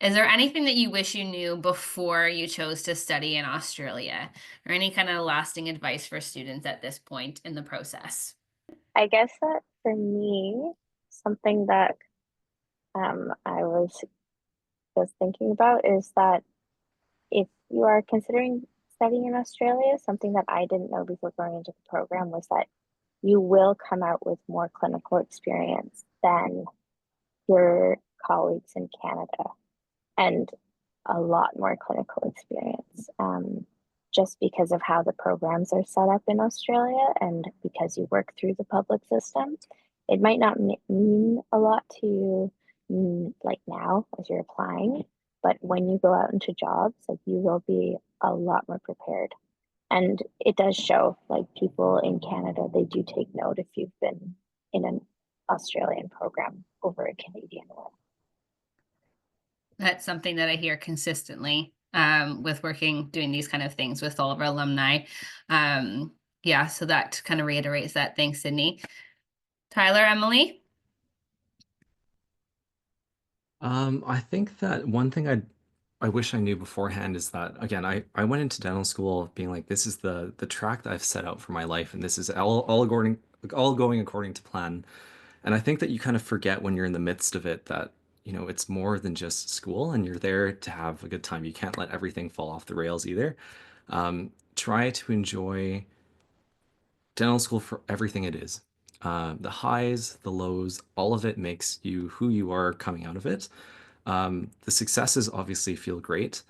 Is there anything that you wish you knew before you chose to study in Australia, or any kind of lasting advice for students at this point in the process? I guess that for me, something that I was just thinking about is that if you are considering studying in Australia, something that I didn't know before going into the program was that you will come out with more clinical experience than your colleagues in Canada and a lot more clinical experience. Just because of how the programs are set up in Australia and because you work through the public system, it might not mean a lot to you like now as you're applying, but when you go out into jobs, like you will be a lot more prepared. And it does show, like people in Canada, they do take note if you've been in an Australian program over a Canadian one. That's something that I hear consistently with working, doing these kind of things with all of our alumni. Yeah, so that kind of reiterates that. Thanks, Sydney. Tyler, Emily? I think that one thing I wish I knew beforehand is that again, I went into dental school being like, this is the track that I've set out for my life, and this is all going according to plan. And I think that you kind of forget when you're in the midst of it that, it's more than just school and you're there to have a good time. You can't let everything fall off the rails either. Try to enjoy dental school for everything it is. The highs, the lows, all of it makes you who you are coming out of it. The successes obviously feel great.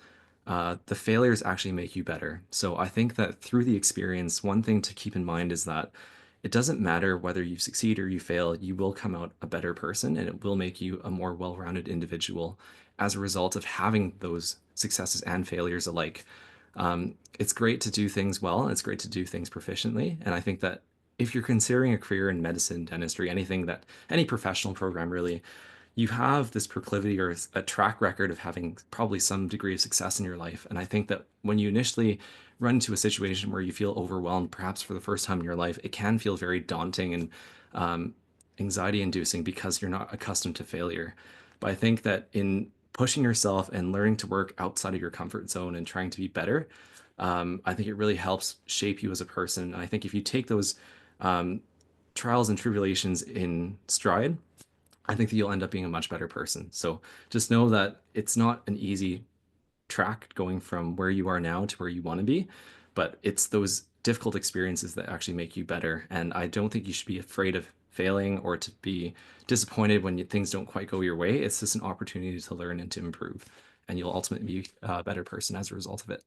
The failures actually make you better. So I think that through the experience, one thing to keep in mind is that it doesn't matter whether you succeed or you fail, you will come out a better person and it will make you a more well-rounded individual as a result of having those successes and failures alike. It's great to do things well, and it's great to do things proficiently. And I think that if you're considering a career in medicine, dentistry, any professional program really, you have this proclivity or a track record of having probably some degree of success in your life. And I think that when you initially run into a situation where you feel overwhelmed, perhaps for the first time in your life, it can feel very daunting and um, anxiety inducing because you're not accustomed to failure. But I think that in pushing yourself and learning to work outside of your comfort zone and trying to be better, I think it really helps shape you as a person. And I think if you take those um, trials and tribulations in stride, I think that you'll end up being a much better person. So just know that it's not an easy track going from where you are now to where you want to be, but it's those difficult experiences that actually make you better. And I don't think you should be afraid of failing or to be disappointed when things don't quite go your way. It's just an opportunity to learn and to improve, and you'll ultimately be a better person as a result of it.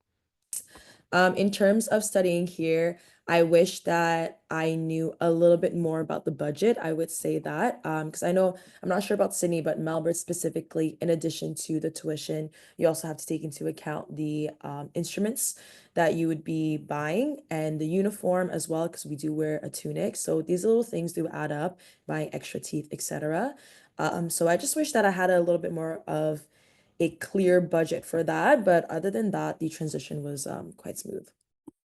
In terms of studying here, I wish that I knew a little bit more about the budget. I would say that because I know I'm not sure about Sydney, but Melbourne specifically, in addition to the tuition, you also have to take into account the instruments that you would be buying and the uniform as well, because we do wear a tunic. So these little things do add up, buying extra teeth, etc. So I just wish that I had a little bit more of a clear budget for that. But other than that, the transition was quite smooth.